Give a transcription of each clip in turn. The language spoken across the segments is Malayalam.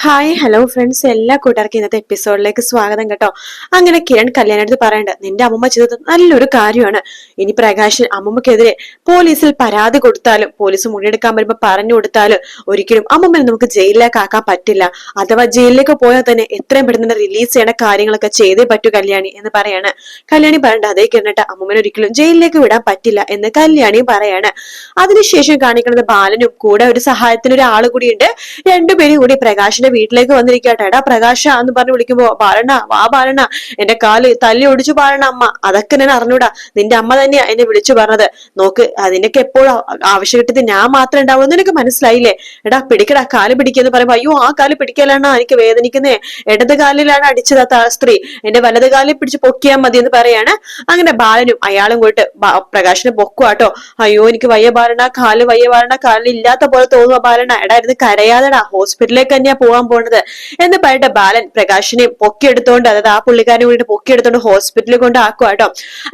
ഹായ് ഹലോ ഫ്രണ്ട്സ്, എല്ലാ കൂട്ടുകാർക്കും ഇന്നത്തെ എപ്പിസോഡിലേക്ക് സ്വാഗതം കേട്ടോ. അങ്ങനെ കിരൺ കല്യാണടുത്ത് പറയണ്ട, നിന്റെ അമ്മമ്മ ചെയ്തത് നല്ലൊരു കാര്യമാണ്. ഇനി പ്രകാശൻ അമ്മമ്മക്കെതിരെ പോലീസിൽ പരാതി കൊടുത്താലും പോലീസ് മുന്നിയെടുക്കാൻ വരുമ്പോ പറഞ്ഞു കൊടുത്താലും ഒരിക്കലും അമ്മമ്മനെ നമുക്ക് ജയിലിലേക്ക് ആക്കാൻ പറ്റില്ല. അഥവാ ജയിലിലേക്ക് പോയാൽ തന്നെ എത്രയും പെട്ടെന്ന് റിലീസ് ചെയ്യേണ്ട കാര്യങ്ങളൊക്കെ ചെയ്തേ പറ്റൂ കല്യാണി എന്ന് പറയാണ്. കല്യാണി പറയണ്ട, അതേ കിരണിട്ട് അമ്മമ്മനെ ഒരിക്കലും ജയിലിലേക്ക് വിടാൻ പറ്റില്ല എന്ന് കല്യാണി പറയാണ്. അതിനുശേഷം കാണിക്കുന്നത് ബാലനും കൂടെ ഒരു സഹായത്തിന് ഒരാൾ കൂടിയുണ്ട്. രണ്ടുപേരും കൂടി പ്രകാശിന്റെ വീട്ടിലേക്ക് വന്നിരിക്കട്ടെ. എടാ പ്രകാശ എന്ന് പറഞ്ഞ് വിളിക്കുമ്പോ, ബാലണ്ണ വാ ബാലണ്ണ, എന്റെ കാല് തല്ലി ഒടിച്ചു ബാലണ്ണ അമ്മ. അതൊക്കെ ഞാൻ അറിഞ്ഞൂടാ, നിന്റെ അമ്മ തന്നെയാ എന്നെ വിളിച്ചു പറഞ്ഞത്. നോക്ക്, അതിനൊക്കെ എപ്പോഴും ആവശ്യഘട്ടത്തിൽ ഞാൻ മാത്രമേ ഉണ്ടാവുള്ളൂ, നിനക്ക് മനസ്സിലായില്ലേ? എടാ പിടിക്കടാ, കാല് പിടിക്കെന്ന് പറയുമ്പോ, അയ്യോ ആ കാല് പിടിക്കലാണ് എനിക്ക് വേദനിക്കുന്നേ, ഇടത് കാലിലാണ് അടിച്ചത് ആ സ്ത്രീ, എന്റെ വലത് കാലിൽ പിടിച്ച് പൊക്കിയാൽ മതി എന്ന് പറയാണ്. അങ്ങനെ ബാലനും അയാളും പോയിട്ട് പ്രകാശിനെ പൊക്കുവാട്ടോ. അയ്യോ എനിക്ക് വയ്യ ബാലണ്ണ, കാല് വയ്യ ബാലണ്ണ, കാലിൽ ഇല്ലാത്ത പോലെ തോന്നുക ബാലണ്ണ, എടാ ഇരുന്ന് കരയാതെടാ, ഹോസ്പിറ്റലിലേക്ക് തന്നെയാ പോവാൻ പോണത് എന്ന് പറഞ്ഞിട്ട് ബാലൻ പ്രകാശിനെ പൊക്കിയെടുത്തോണ്ട്, അതായത് ആ പുള്ളിക്കാരനെ കൂടിയിട്ട് പൊക്കിയെടുത്തോണ്ട് ഹോസ്പിറ്റലിൽ കൊണ്ട് ആക്കുക കേട്ടോ.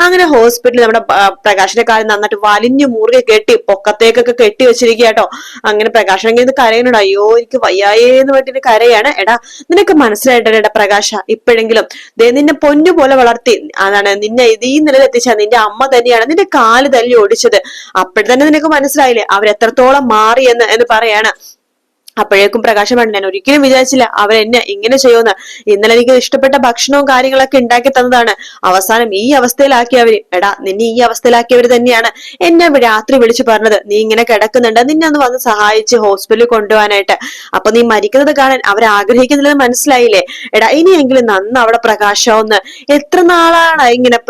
അങ്ങനെ ഹോസ്പിറ്റലിൽ നമ്മുടെ പ്രകാശിന്റെ കാലം നന്നായിട്ട് വലിഞ്ഞു മുറുകെ കെട്ടി പൊക്കത്തേക്കൊക്കെ കെട്ടി വെച്ചിരിക്കുക കേട്ടോ. അങ്ങനെ പ്രകാശനെങ്കിൽ ഇത് കരയുന്നുണ്ട്, അയ്യോ എനിക്ക് വയ്യായേന്ന് പറഞ്ഞിട്ട് കരയാണ്. എടാ നിനക്ക് മനസ്സിലായിട്ടല്ലേടാ പ്രകാശ, ഇപ്പോഴെങ്കിലും നിന്നെ പൊന്നു പോലെ വളർത്തി അതാണ് നിന്നെ ഈ നിലയിലെത്തിച്ച നിന്റെ അമ്മ തന്നെയാണ് നിന്റെ കാല് തല്ലി ഓടിച്ചത്. അപ്പോഴത്തന്നെ നിനക്ക് മനസ്സിലായില്ലേ അവരെത്രത്തോളം മാറിയെന്ന് എന്ന് പറയാണ്. അപ്പോഴേക്കും പ്രകാശം പറഞ്ഞു, ഞാൻ ഒരിക്കലും വിചാരിച്ചില്ല അവരെന്നെ ഇങ്ങനെ ചെയ്യുമെന്ന്. ഇന്നലെ എനിക്ക് ഇഷ്ടപ്പെട്ട ഭക്ഷണവും കാര്യങ്ങളൊക്കെ ഉണ്ടാക്കി തന്നതാണ്, അവസാനം ഈ അവസ്ഥയിലാക്കിയവര്. എടാ നിന്നെ ഈ അവസ്ഥയിലാക്കിയവര് തന്നെയാണ് എന്നെ രാത്രി വിളിച്ചു പറഞ്ഞത്, നീ ഇങ്ങനെ കിടക്കുന്നുണ്ട്, നിന്നെ ഒന്ന് വന്ന് സഹായിച്ച് ഹോസ്പിറ്റലിൽ കൊണ്ടുപോകാനായിട്ട്. അപ്പൊ നീ മരിക്കുന്നത് കാണാൻ അവർ ആഗ്രഹിക്കുന്നില്ലെന്ന് മനസ്സിലായില്ലേ? എടാ ഇനിയെങ്കിലും നന്ന് അവിടെ പ്രകാശാവുന്ന്. എത്ര നാളാണ് ഇങ്ങനെ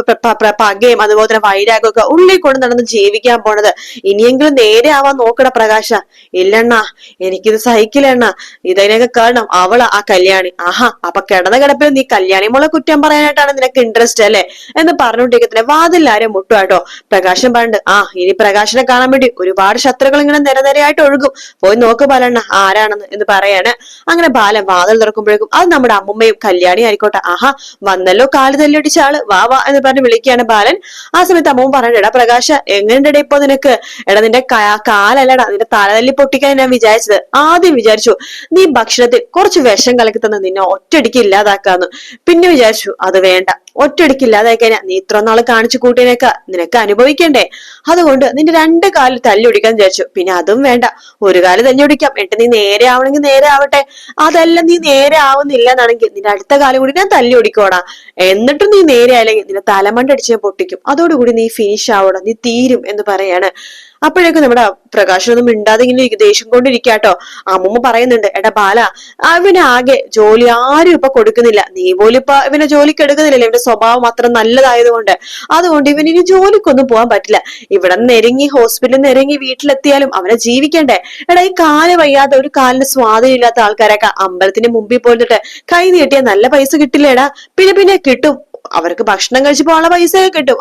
പകയും അതുപോലെ തന്നെ വൈരാഗ്യം ഒക്കെ ഉള്ളിൽ കൊണ്ട് നടന്ന് ജീവിക്കാൻ പോണത്? ഇനിയെങ്കിലും നേരെ ആവാൻ നോക്കട പ്രകാശ. ഇല്ലെണ്ണ എനിക്കിത് സഹിക്കില്ലെണ്ണ, ഇതിനൊക്കെ കാരണം അവള് ആ കല്യാണി. ആഹാ, അപ്പൊ കിടന്ന കിടപ്പിൽ നീ കല്യാണി മോളെ കുറ്റം പറയാനായിട്ടാണ് നിനക്ക് ഇൻട്രസ്റ്റ് അല്ലെ എന്ന് പറഞ്ഞുകൊണ്ടിരിക്കത്തില്ല. വാതിൽ ആരും മുട്ടുവാട്ടോ. പ്രകാശൻ പറഞ്ഞിട്ട്, ഇനി പ്രകാശനെ കാണാൻ വേണ്ടി ഒരുപാട് ശത്രുക്കൾ ഇങ്ങനെ നിരനിരയായിട്ട് ഒഴുകും, പോയി നോക്ക് ബാലണ്ണ ആരാണെന്ന് എന്ന് പറയാണ്. അങ്ങനെ ബാലൻ വാതിൽ തുറക്കുമ്പോഴേക്കും അത് നമ്മുടെ അമ്മുമ്മയും കല്യാണി ആയിക്കോട്ടെ. ആഹാ വന്നല്ലോ കാല് തല്ലിയൊടിച്ച ആള്, വാ വാ എന്ന് പറഞ്ഞ് വിളിക്കുകയാണ് ബാലൻ. ആ സമയത്ത് അമ്മവും പറഞ്ഞു, എടാ പ്രകാശ എങ്ങനെയുണ്ടെടാ ഇപ്പൊ നിനക്ക്? എടാ നിന്റെ കാലല്ലടാ, നിന്റെ തല തല്ലി പൊട്ടിക്കാൻ ഞാൻ വിചാരിച്ചത്. ആദ്യം വിചാരിച്ചു നീ ഭക്ഷണത്തിൽ കുറച്ച് വിഷം കലക്കി തന്ന് നിന്നെ ഒറ്റയടിക്ക് ഇല്ലാതാക്കാന്ന്. പിന്നെ വിചാരിച്ചു അത് വേണ്ട, ഒറ്റയടിക്ക് ഇല്ലാതായി കഴിഞ്ഞാൽ നീ ഇത്ര നാള് കാണിച്ചു കൂട്ടിയതിനൊക്കെ നിനക്ക് അനുഭവിക്കണ്ടേ, അതുകൊണ്ട് നിന്റെ രണ്ട് കാലിൽ തല്ലിയൊടിക്കാൻ വിചാരിച്ചു. പിന്നെ അതും വേണ്ട, ഒരു കാല് തല്ലിയൊടിക്കാം, എന്നിട്ട് നീ നേരെ ആവണമെങ്കിൽ നേരെ ആവട്ടെ. അതല്ല നീ നേരെ ആവുന്നില്ല എന്നാണെങ്കിൽ നിന്റെ അടുത്ത കാലം കൂടി ഞാൻ തല്ലിയൊടിക്കോടാ. എന്നിട്ടും നീ നേരെ ആയില്ലെങ്കിൽ നിന്റെ തലമണ്ട അടിച്ച് ഞാൻ പൊട്ടിക്കും, അതോടുകൂടി നീ ഫിനിഷ് ആവോടാ, നീ തീരും എന്ന് പറയാണ്. അപ്പോഴേക്കും നമ്മുടെ പ്രകാശനൊന്നും മിണ്ടാതെ ഇങ്ങനെ ദേഷ്യം കൊണ്ടിരിക്കാട്ടോ. അമ്മൂമ്മ പറയുന്നുണ്ട്, എടാ ബാല അവന് ആകെ ജോലി ആരും ഇപ്പൊ കൊടുക്കുന്നില്ല, നീ പോലും ഇപ്പൊ ഇവനെ ജോലിക്ക് എടുക്കുന്നില്ലല്ലോ, ഇവന്റെ സ്വഭാവം അത്ര നല്ലതായതുകൊണ്ട്. അതുകൊണ്ട് ഇവന് ഇനി ജോലിക്കൊന്നും പോകാൻ പറ്റില്ല. ഇവിടെ നെരങ്ങി ഹോസ്പിറ്റലിൽ നെരങ്ങി വീട്ടിലെത്തിയാലും അവനെ ജീവിക്കണ്ടേ. എടാ ഈ കാല് വയ്യാതെ ഒരു കാലിന് സ്വാധീനം ഇല്ലാത്ത ആൾക്കാരൊക്കെ അമ്പലത്തിന്റെ മുമ്പിൽ പോയിട്ട് കൈ നീട്ടിയാൽ നല്ല പൈസ കിട്ടില്ലേടാ? പിന്നെ കിട്ടും, അവർക്ക് ഭക്ഷണം കഴിച്ച് പോകാനുള്ള പൈസയൊക്കെ കിട്ടും.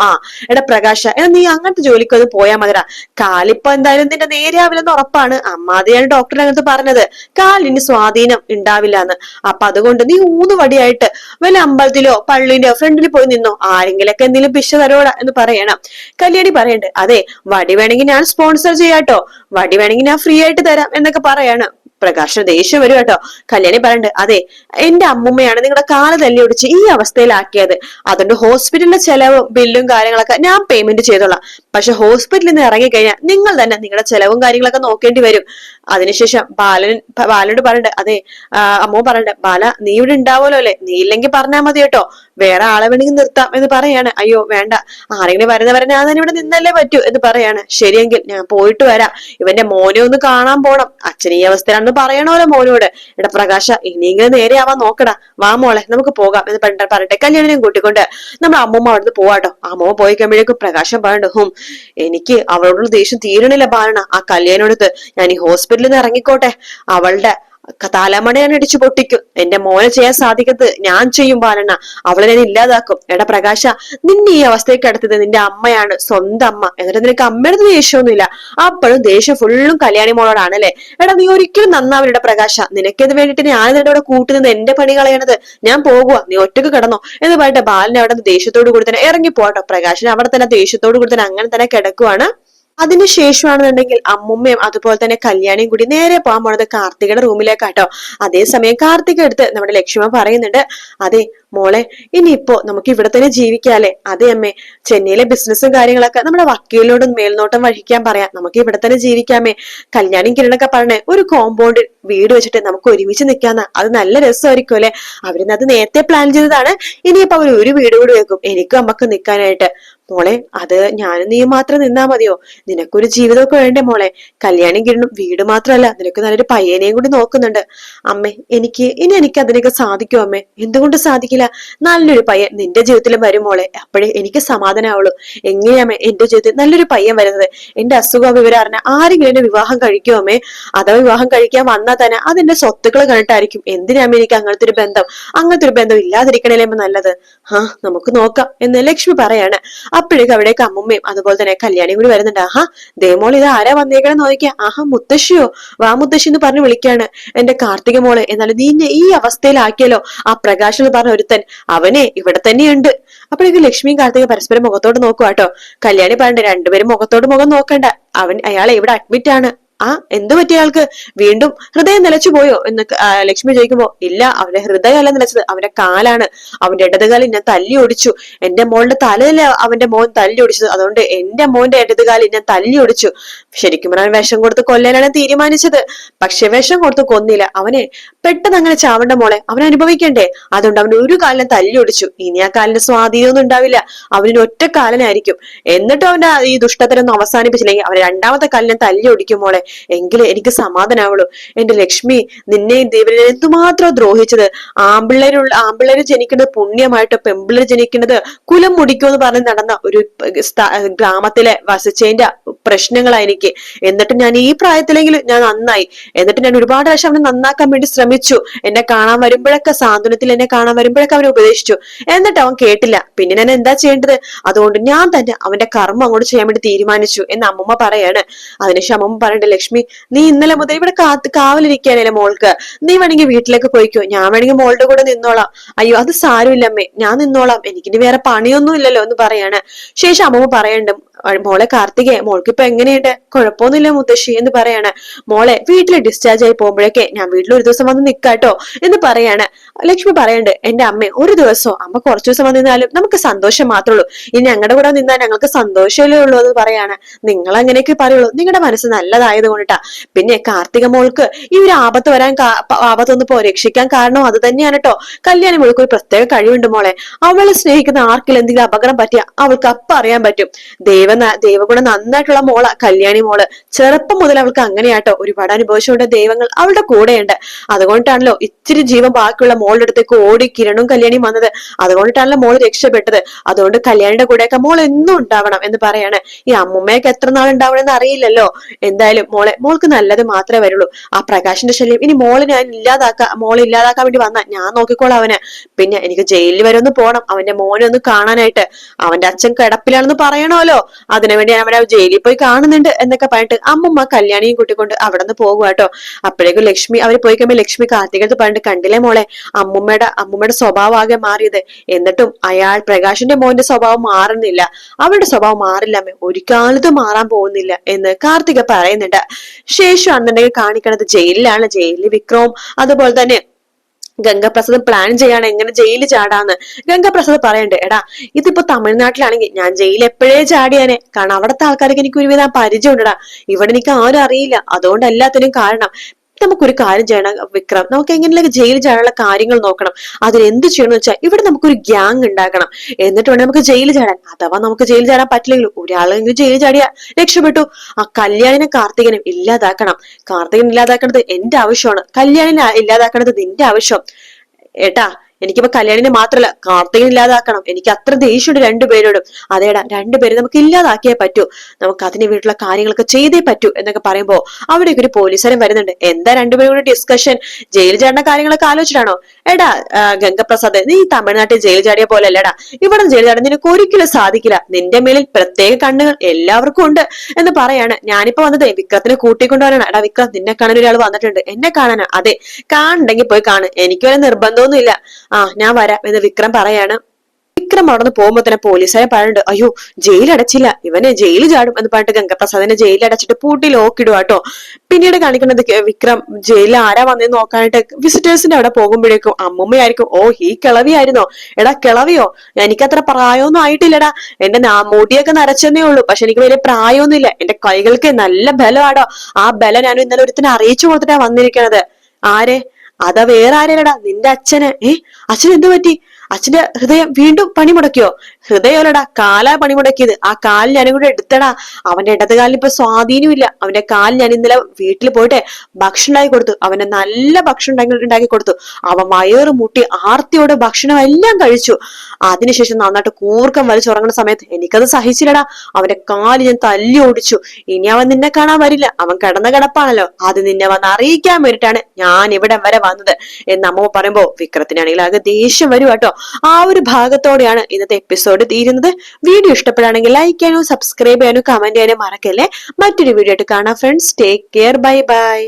എടാ പ്രകാശ, നീ അങ്ങനത്തെ ജോലിക്ക് അത് പോയാൽ മതിരാ. കാലിപ്പോ എന്തായാലും നിന്റെ നേരെയാവില്ലെന്ന് ഉറപ്പാണ്, അമ്മാതിയാണ് ഡോക്ടറെ അങ്ങനത്തെ പറഞ്ഞത്, കാലിന് സ്വാധീനം ഉണ്ടാവില്ല എന്ന്. അപ്പൊ അതുകൊണ്ട് നീ ഊന്നുവടിയായിട്ട് വല്ല അമ്പലത്തിലോ പള്ളിയിലോ ഫ്രണ്ടിൽ പോയി നിന്നോ, ആരെങ്കിലൊക്കെ എന്തെങ്കിലും പിശ തരോടാ എന്ന് പറയണം. കല്യാണി പറയണ്ട്, അതെ വടി വേണമെങ്കിൽ ഞാൻ സ്പോൺസർ ചെയ്യാട്ടോ, വടി വേണമെങ്കിൽ ഞാൻ ഫ്രീ ആയിട്ട് തരാം എന്നൊക്കെ പറയാണ്. പ്രകാശന് ദേഷ്യം വരും കേട്ടോ. കല്യാണി പറയണ്ട്, അതെ എന്റെ അമ്മുമ്മയാണ് നിങ്ങളുടെ കാല് തല്ലി ഒടിച്ച് ഈ അവസ്ഥയിലാക്കിയത്, അതുകൊണ്ട് ഹോസ്പിറ്റലിലെ ചെലവും ബില്ലും കാര്യങ്ങളൊക്കെ ഞാൻ പേയ്മെന്റ് ചെയ്തോളാം. പക്ഷെ ഹോസ്പിറ്റലിൽ നിന്ന് ഇറങ്ങിക്കഴിഞ്ഞാൽ നിങ്ങൾ തന്നെ നിങ്ങളുടെ ചെലവും കാര്യങ്ങളൊക്കെ നോക്കേണ്ടി വരും. അതിനുശേഷം ബാലനോട് പറയണ്ട്, അതെ അമ്മ പറയണ്ട്, ബാല നീ ഇവിടെ ഉണ്ടാവുമല്ലോ അല്ലെ, നീ ഇല്ലെങ്കിൽ പറഞ്ഞാൽ മതി കേട്ടോ, വേറെ ആളെ വേണമെങ്കിൽ നിർത്താം എന്ന് പറയാണ്. അയ്യോ വേണ്ട, ആരെങ്കിലും വരുന്നവരെ ഞാൻ തന്നെ ഇവിടെ നിന്നല്ലേ പറ്റൂ എന്ന് പറയാണ്. ശരിയെങ്കിൽ ഞാൻ പോയിട്ട് വരാം, ഇവന്റെ മോനെ ഒന്ന് കാണാൻ പോണം, അച്ഛൻ ഈ അവസ്ഥയിലാണെന്ന് പറയണോല്ലോ മോനോട്. എടാ പ്രകാശ ഇനിയെങ്കിലും നേരെ ആവാൻ നോക്കടാ, വാ മോളെ നമുക്ക് പോകാം എന്ന് പറഞ്ഞിട്ട് കല്യാണിനെയും കൂട്ടിക്കൊണ്ട് നമ്മുടെ അമ്മൂമ്മ അവിടുന്ന് പോവാട്ടോ. അമ്മൂമ്മ പോയി കഴിയുമ്പോഴേക്കും പ്രകാശം പറയണ്ടു, എനിക്ക് അവളോടുള്ള ദേഷ്യം തീരണില്ല ബാലണ, ആ കല്യാണോടത്ത് ഞാൻ ഈ ഹോസ്പിറ്റലിൽ നിന്ന് ഇറങ്ങിക്കോട്ടെ, അവളുടെ തലമണ ഞാൻ ഇടിച്ചു പൊട്ടിക്കും, എന്റെ മോനെ ചെയ്യാൻ സാധിക്കത്ത് ഞാൻ ചെയ്യും ബാലണ്ണ, അവളെ ഞാൻ ഇല്ലാതാക്കും. എടാ പ്രകാശ നിന്നെ ഈ അവസ്ഥയ്ക്ക് അടുത്തത് നിന്റെ അമ്മയാണ്, സ്വന്തം അമ്മ, എന്നിട്ട് നിനക്ക് അമ്മയുടെ ദേഷ്യമൊന്നുമില്ല, അപ്പോഴും ദേഷ്യം ഫുള്ളും കല്യാണി മോളോടാണല്ലേ. എടാ നീ ഒരിക്കലും നന്നാവില്ലടാ പ്രകാശ, നിനക്കിത് വേണ്ടിട്ട് ഞാൻ നിന്റെ ഇവിടെ കൂട്ടുനിന്ന് എന്റെ പണി കളയണത്, ഞാൻ പോകുക, നീ ഒറ്റക്ക് കിടന്നോ എന്ന് പറഞ്ഞിട്ട് ബാലനെ അവിടെ ദേഷ്യത്തോട് കൂടി തന്നെ ഇറങ്ങി പോട്ടോ. പ്രകാശന് അവിടെ തന്നെ ദേഷ്യത്തോട് കൂടി തന്നെ അങ്ങനെ തന്നെ കിടക്കുവാണ്. അതിനുശേഷമാണെന്നുണ്ടെങ്കിൽ അമ്മുമ്മയും അതുപോലെ തന്നെ കല്യാണിയും കൂടി നേരെ പോകാൻ പോണത് കാർത്തികയുടെ റൂമിലേക്കാട്ടോ. അതേസമയം കാർത്തിക എടുത്ത് നമ്മുടെ ലക്ഷ്മ പറയുന്നുണ്ട്, അതെ മോളെ, ഇനിയിപ്പോ നമുക്ക് ഇവിടെ തന്നെ ജീവിക്കാല്ലേ? അതെ അമ്മേ, ചെന്നൈയിലെ ബിസിനസ്സും കാര്യങ്ങളൊക്കെ നമ്മുടെ വക്കീലിനോട് മേൽനോട്ടം വഹിക്കാൻ പറയാം, നമുക്ക് ഇവിടെ തന്നെ ജീവിക്കാമേ. കല്യാണിയും കിരണൊക്കെ പറഞ്ഞേ ഒരു കോമ്പൗണ്ട് വീട് വെച്ചിട്ട് നമുക്ക് ഒരുമിച്ച് നിൽക്കാന്ന, അത് നല്ല രസമായിരിക്കും അല്ലെ? അവരിന്നത് നേരത്തെ പ്ലാൻ ചെയ്തതാണ്. ഇനിയിപ്പോ അവർ ഒരു വീട് കൂടി വെക്കും എനിക്കും അമ്മക്ക് നിൽക്കാനായിട്ട്. മോളെ, അത് ഞാനും നീയും മാത്രം നിന്നാ മതിയോ? നിനക്കൊരു ജീവിതമൊക്കെ വേണ്ടേ മോളെ? കല്യാണം കിരണം വീട് മാത്രമല്ല, നിനക്ക് നല്ലൊരു പയ്യനെയും കൂടി നോക്കുന്നുണ്ട്. അമ്മേ, എനിക്ക് അതിനൊക്കെ സാധിക്കും അമ്മേ. എന്തുകൊണ്ട് സാധിക്കില്ല? നല്ലൊരു പയ്യൻ നിന്റെ ജീവിതത്തിലും വരും മോളെ, അപ്പോഴേ എനിക്ക് സമാധാനമാവുള്ളൂ. എങ്ങനെയാമേ എന്റെ ജീവിതത്തിൽ നല്ലൊരു പയ്യൻ വരുന്നത്? എന്റെ അസുഖ വിവരം അറിഞ്ഞ ആരെങ്കിലും എന്നെ വിവാഹം കഴിക്കുമോ അമ്മേ? അഥവാ വിവാഹം കഴിക്കാൻ വന്നാൽ തന്നെ അതെന്റെ സ്വത്തുക്കൾ കണ്ടിട്ടായിരിക്കും. എന്തിനാമേ എനിക്ക് അങ്ങനത്തെ ഒരു ബന്ധം? അങ്ങനത്തെ ഒരു ബന്ധം ഇല്ലാതിരിക്കണല്ലേ നല്ലത്. നമുക്ക് നോക്കാം എന്ന് ലക്ഷ്മി പറയാണ്. അപ്പോഴേക്കും അവിടേക്ക് അമ്മുമ്മയും അതുപോലെ തന്നെ കല്യാണിയും കൂടി വരുന്നുണ്ട്. ദേമോൾ ഇത് ആരാ വന്നേക്കണം നോക്കിയാ? മുത്തശ്ശിയോ? വാ മുത്തശ്ശി എന്ന് പറഞ്ഞ് വിളിക്കാണ്. എന്റെ കാർത്തിക മോളെ, എന്നാലും നീ ഈ അവസ്ഥയിലാക്കിയല്ലോ. ആ പ്രകാശ് എന്ന് പറഞ്ഞ ഒരുത്തൻ, അവനെ ഇവിടെ തന്നെയുണ്ട്. അപ്പോഴേക്കും ലക്ഷ്മിയും കാർത്തിക പരസ്പരം മുഖത്തോട്ട് നോക്കുവാട്ടോ. കല്യാണി പറഞ്ഞിട്ട്, രണ്ടുപേരും മുഖത്തോട് മുഖം നോക്കണ്ട, അയാളെ ഇവിടെ അഡ്മിറ്റ് ആണ്. എന്ത് പറ്റിയ ആൾക്ക്? വീണ്ടും ഹൃദയം നിലച്ചു പോയോ എന്ന് ലക്ഷ്മി ചോദിക്കുമ്പോ, ഇല്ല, അവന്റെ ഹൃദയമല്ല നിലച്ചത്, അവന്റെ കാലാണ്. അവന്റെ ഇടതുകാലിൽ ഞാൻ തല്ലി ഒടിച്ചു. എന്റെ മോളുടെ തലയില് അവന്റെ മോൻ തല്ലി ഒടിച്ചത്, അതുകൊണ്ട് എന്റെ മോന്റെ ഇടതുകാലിൽ ഞാൻ തല്ലി ഒടിച്ചു. ശരിക്കും പറഞ്ഞാൽ വിഷം കൊടുത്ത് കൊല്ലാനാണ് തീരുമാനിച്ചത്. പക്ഷെ വിഷം കൊടുത്ത് കൊന്നില്ല. അവനെ പെട്ടെന്ന് അങ്ങനെ ചാവണ്ട മോളെ, അവൻ അനുഭവിക്കണ്ടേ? അതുകൊണ്ട് അവന് ഒരു കാലിനെ തല്ലി ഒടിച്ചു. ഇനി ആ കാലിന് സ്വാധീനമൊന്നും ഉണ്ടാവില്ല, അവനൊരു ഒറ്റ കാലനായിരിക്കും. എന്നിട്ടും അവന്റെ ഈ ദുഷ്ടത്തരൊന്നും അവസാനിപ്പിച്ചില്ലെങ്കിൽ അവൻ രണ്ടാമത്തെ കാലിനെ തല്ലി ഒടിക്കും മോളെ, എങ്കിലേ എനിക്ക് സമാധാനാവുള്ളൂ. എന്റെ ലക്ഷ്മി, നിന്നെയും ദേവനെ എന്തുമാത്രം ദ്രോഹിച്ചത്. ആമ്പിള്ളേര് ജനിക്കുന്നത് പുണ്യമായിട്ട് പെമ്പിള്ളേര് ജനിക്കുന്നത് കുലം മുടിക്കുമെന്ന് പറഞ്ഞ് നടന്ന ഒരു ഗ്രാമത്തിലെ വസിച്ചതിന്റെ പ്രശ്നങ്ങളാണ് എനിക്ക്. എന്നിട്ട് ഞാൻ ഈ പ്രായത്തിലെങ്കിലും ഞാൻ നന്നായി. എന്നിട്ട് ഞാൻ ഒരുപാട് പ്രാവശ്യം അവനെ നന്നാക്കാൻ വേണ്ടി ശ്രമിച്ചു. എന്നെ കാണാൻ വരുമ്പോഴൊക്കെ, സാന്ത്വനത്തിൽ എന്നെ കാണാൻ വരുമ്പോഴൊക്കെ അവനെ ഉപദേശിച്ചു. എന്നിട്ട് അവൻ കേട്ടില്ല. പിന്നെ ഞാൻ എന്താ ചെയ്യേണ്ടത്? അതുകൊണ്ട് ഞാൻ തന്നെ അവന്റെ കർമ്മം അങ്ങോട്ട് ചെയ്യാൻ വേണ്ടി തീരുമാനിച്ചു എന്ന് അമ്മമ്മ പറയാണ്. അതിനുശേഷം അമ്മമ്മ പറയണ്ട, ലക്ഷ്മി, നീ ഇന്നലെ മുതൽ ഇവിടെ കാവലിരിക്കാനല്ലേ മോൾക്ക്? നീ വേണമെങ്കിൽ വീട്ടിലേക്ക് പോയിക്കോ, ഞാൻ വേണമെങ്കിൽ മോളുടെ കൂടെ നിന്നോളാം. അയ്യോ, അത് സാരമില്ല അമ്മേ, ഞാൻ നിന്നോളാം, എനിക്കിനി വേറെ പണിയൊന്നും ഇല്ലല്ലോ എന്ന് പറയാണ്. ശേഷം അമ്മമ്മ പറയണ്ട്, മോളെ കാർത്തികേ, മോൾക്ക് ഇപ്പൊ എങ്ങനെയുണ്ട്? കുഴപ്പമൊന്നുമില്ല മുത്തശ്ശി എന്ന് പറയാണ്. മോളെ വീട്ടിൽ ഡിസ്ചാർജ് ആയി പോകുമ്പോഴേക്കെ ഞാൻ വീട്ടിൽ ഒരു ദിവസം വന്ന് നിക്കാട്ടോ എന്ന് പറയാണ്. ലക്ഷ്മി പറയണ്ട്, എന്റെ അമ്മ ഒരു ദിവസമോ, അമ്മ കുറച്ചു ദിവസം വന്ന് നിന്നാലും നമുക്ക് സന്തോഷം മാത്രമേ ഉള്ളൂ. ഇനി ഞങ്ങളുടെ കൂടെ നിന്നാൽ ഞങ്ങൾക്ക് സന്തോഷമല്ലേ ഉള്ളൂ എന്ന് പറയാണ്. നിങ്ങൾ അങ്ങനെയൊക്കെ പറയുള്ളൂ, നിങ്ങളുടെ മനസ്സ് നല്ലതായത് കൊണ്ടിട്ടാ. പിന്നെ കാർത്തിക മോൾക്ക് ഈ ഒരു ആപത്ത് വരാൻ ആപത്തൊന്നിപ്പോ രക്ഷിക്കാൻ കാരണം അത് തന്നെയാണ് കേട്ടോ. കല്യാണി മോൾക്ക് ഒരു പ്രത്യേക കഴിവുണ്ട് മോളെ. അവളെ സ്നേഹിക്കുന്ന ആർക്കെങ്കിലും എന്തെങ്കിലും അപകടം പറ്റിയ അവൾക്ക് അപ്പം അറിയാൻ പറ്റും. ദൈവഗുണം നന്നായിട്ടുള്ള മോള കല്യാണി മോള്. ചെറുപ്പം മുതൽ അവൾക്ക് അങ്ങനെയാട്ടോ. ഒരുപാട് അനുഭവിച്ചുകൊണ്ട് ദൈവങ്ങൾ അവളുടെ കൂടെയുണ്ട്. അതുകൊണ്ടിട്ടാണല്ലോ ഇച്ചിരി ജീവൻ ബാക്കിയുള്ള മോളുടെ അടുത്തേക്ക് ഓടി കിരണും കല്യാണിയും വന്നത്. അതുകൊണ്ടിട്ടാണല്ലോ മോള് രക്ഷപ്പെട്ടത്. അതുകൊണ്ട് കല്യാണിയുടെ കൂടെയൊക്കെ മോൾ എന്നും ഉണ്ടാവണം എന്ന് പറയാണ്. ഈ അമ്മുമ്മയൊക്കെ എത്ര നാൾ ഉണ്ടാവണമെന്ന് അറിയില്ലല്ലോ. എന്തായാലും മോൾക്ക് നല്ലത് മാത്രമേ വരുള്ളൂ. ആ പ്രകാശിന്റെ ശല്യം ഇനി മോളെ ഇല്ലാതാക്കാൻ വേണ്ടി വന്നാൽ ഞാൻ നോക്കിക്കോളാം അവന്. പിന്നെ എനിക്ക് ജയിലിൽ വരെ ഒന്ന് പോണം, അവന്റെ മോനെ ഒന്ന് കാണാനായിട്ട്. അവന്റെ അച്ഛൻ കിടപ്പിലാണെന്ന് പറയണമല്ലോ, അതിനുവേണ്ടി അവനെ ജയിലിൽ പോയി കാണുന്നുണ്ട് എന്നൊക്കെ പറഞ്ഞിട്ട് അമ്മുമ്മ കല്യാണിയും കൂട്ടിക്കൊണ്ട് അവിടെ നിന്ന് പോകുക കേട്ടോ. അപ്പോഴേക്കും ലക്ഷ്മി അവർ പോയി കഴിയുമ്പോൾ ലക്ഷ്മി കാർത്തികത്ത് പറഞ്ഞിട്ട്, കണ്ടില്ലേ മോളെ, അമ്മുമ്മയുടെ സ്വഭാവം ആകെ മാറിയത്. എന്നിട്ടും പ്രകാശിന്റെ മോന്റെ സ്വഭാവം മാറുന്നില്ല, അവരുടെ സ്വഭാവം മാറില്ല അമ്മ, ഒരു കാലത്തും മാറാൻ പോകുന്നില്ല എന്ന് കാർത്തിക പറയുന്നുണ്ട്. ശേഷം അന്നുണ്ടെങ്കിൽ കാണിക്കണത് ജയിലിലാണ്. ജയിലിൽ വിക്രവും അതുപോലെ തന്നെ ഗംഗപ്രസാദ് പ്ലാൻ ചെയ്യാണ് എങ്ങനെ ജയിലിൽ ചാടാന്ന്. ഗംഗപ്രസാദ് പറയണ്ട്, എടാ ഇതിപ്പോ തമിഴ്നാട്ടിലാണെങ്കിൽ ഞാൻ ജയിലിൽ എപ്പോഴേ ചാടിയാനെ, കാരണം അവിടുത്തെ ആൾക്കാർക്ക് എനിക്ക് ഒരുവിധം പരിചയം ഉണ്ടടാ. ഇവിടെ എനിക്ക് ആരും അറിയില്ല, അതുകൊണ്ട് എല്ലാത്തിനും കാരണം. നമുക്കൊരു കാര്യം ചെയ്യണം വിക്രം, നമുക്ക് എങ്ങനെയൊക്കെ ജയിലിൽ ചാടാനുള്ള കാര്യങ്ങൾ നോക്കണം. അതിന് എന്ത് ചെയ്യണമെന്ന് വെച്ചാൽ ഇവിടെ നമുക്കൊരു ഗ്യാങ് ഉണ്ടാക്കണം. എന്നിട്ട് വേണം നമുക്ക് ജയിലിൽ ചാടാൻ. അഥവാ നമുക്ക് ജയിലിൽ ചാടാൻ പറ്റില്ലെങ്കിലും ഒരാളെങ്കിലും ജയിലിൽ ചാടിയാ രക്ഷപ്പെട്ടു. ആ കല്യാണിനെ കാർത്തികനും ഇല്ലാതാക്കണം. കാർത്തികൻ ഇല്ലാതാക്കേണ്ടത് എന്റെ ആവശ്യമാണ്, കല്യാണിനെ ഇല്ലാതാക്കേണ്ടത് നിന്റെ ആവശ്യം. ഏട്ടാ, എനിക്കിപ്പോ കല്യാണിനെ മാത്രല്ല കാർത്തികൻ ഇല്ലാതാക്കണം. എനിക്ക് അത്ര ദേഷ്യമുണ്ട് രണ്ടുപേരോടും. അതേടാ, രണ്ടുപേരും നമുക്ക് ഇല്ലാതാക്കിയേ പറ്റൂ, നമുക്ക് അതിന് വീട്ടിലുള്ള കാര്യങ്ങളൊക്കെ ചെയ്തേ പറ്റൂ എന്നൊക്കെ പറയുമ്പോ അവിടേക്ക് ഒരു പോലീസുകാരൻ വരുന്നുണ്ട്. എന്താ രണ്ടുപേരും കൂടി ഡിസ്കഷൻ? ജയിൽ ചാടുന്ന കാര്യങ്ങളൊക്കെ ആലോചിച്ചിട്ടാണോ? എടാ ഗംഗപ്രസാദ്, നീ തമിഴ്നാട്ടിൽ ജയിൽ ചാടിയ പോലെ അല്ലടാ ഇവിടെ ജയിൽ ചാടാൻ നിനക്ക് ഒരിക്കലും സാധിക്കില്ല. നിന്റെ മേലിൽ പ്രത്യേക കണ്ണുകൾ എല്ലാവർക്കും ഉണ്ട് എന്ന് പറയാണ്. ഞാനിപ്പോ വന്നത് വിക്രത്തിനെ കൂട്ടിക്കൊണ്ടുവരാണ്. എടാ വിക്രം, നിന്നെ കാണാൻ ഒരാൾ വന്നിട്ടുണ്ട്. എന്നെ കാണാനാ? അതെ, കാണണ്ടെങ്കിൽ പോയി കാണ്, എനിക്ക് വരെ നിർബന്ധമൊന്നും ഇല്ല. ഞാൻ വരാം എന്ന് വിക്രം പറയാണ്. വിക്രം അവിടെ നിന്ന് പോകുമ്പോ തന്നെ പോലീസുകാരെ പറയുന്നുണ്ട്, അയ്യോ ജയിലടച്ചില്ല, ഇവനെ ജയിൽ ചാടും എന്ന് പറഞ്ഞിട്ട് ഗംഗപ്രസാദിനെ ജയിലടച്ചിട്ട് പൂട്ടി ലോക്കിടുക കേട്ടോ. പിന്നീട് കാണിക്കുന്നത് വിക്രം ജയിലിൽ ആരാ വന്നേന്ന് നോക്കാനായിട്ട് വിസിറ്റേഴ്സിന്റെ അവിടെ പോകുമ്പോഴേക്കും അമ്മൂമ്മയായിരിക്കും, ഓ ഈ കിളവിയായിരുന്നോ, എടാ കിളവിയോ, എനിക്കത്ര പ്രായമൊന്നും ആയിട്ടില്ലടാ, എന്റെ മുടിയൊക്കെ നരച്ചെന്നേ ഉള്ളൂ, പക്ഷെ എനിക്ക് വലിയ പ്രായമൊന്നുമില്ല, എന്റെ കൈകൾക്ക് നല്ല ബലമാടോ, ആ ബലം ഞാൻ ഇന്നലെ ഒരുത്തിന് അറിയിച്ചു കൊടുത്തിട്ടാ വന്നിരിക്കണത്. ആരെ? അതാ വേറെ ആരേലടാ, നിന്റെ അച്ഛന്. അച്ഛൻ എന്തു പറ്റി? അച്ഛന്റെ ഹൃദയം വീണ്ടും പണിമുടക്കിയോ? ഹൃദയമല്ലടാ, കാലാ പണിമുടക്കിയത്. ആ കാൽ ഞാനും കൂടെ എടുത്തടാ. അവന്റെ ഇടത് കാലിന് ഇപ്പൊ സ്വാധീനമില്ല. അവന്റെ കാൽ ഞാൻ ഇന്നലെ വീട്ടിൽ പോയിട്ട് ഭക്ഷണം ഉണ്ടാക്കി കൊടുത്തു, അവന് നല്ല ഭക്ഷണം ഉണ്ടാക്കി കൊടുത്തു. അവൻ വയറ് മുട്ടി ആർത്തിയോടെ ഭക്ഷണം എല്ലാം കഴിച്ചു. അതിനുശേഷം നന്നായിട്ട് കൂർക്കം വലിച്ചുറങ്ങുന്ന സമയത്ത് എനിക്കത് സഹിച്ചില്ലടാ, അവന്റെ കാല് ഞാൻ തല്ലി ഓടിച്ചു. ഇനി അവൻ നിന്നെ കാണാൻ വരില്ല, അവൻ കിടന്ന കിടപ്പാണല്ലോ, അത് നിന്നെ വന്ന് അറിയിക്കാൻ വേണ്ടിയിട്ടാണ് ഞാൻ ഇവിടെ വരെ വന്നത് എന്ന് അമ്മ പറയുമ്പോ വിക്രത്തിനാണെങ്കിൽ ആകെ ദേഷ്യം വരും കേട്ടോ. ആ ഒരു ഭാഗത്തോടെയാണ് ഇന്നത്തെ എപ്പിസോഡ് തീരുന്നത്. വീഡിയോ ഇഷ്ടപ്പെടുകയാണെങ്കിൽ ലൈക്ക് ചെയ്യാനും സബ്സ്ക്രൈബ് ചെയ്യാനും കമന്റ് ചെയ്യാനും മറക്കല്ലേ. മറ്റൊരു വീഡിയോ ആയിട്ട് കാണാം friends. Take care, bye bye.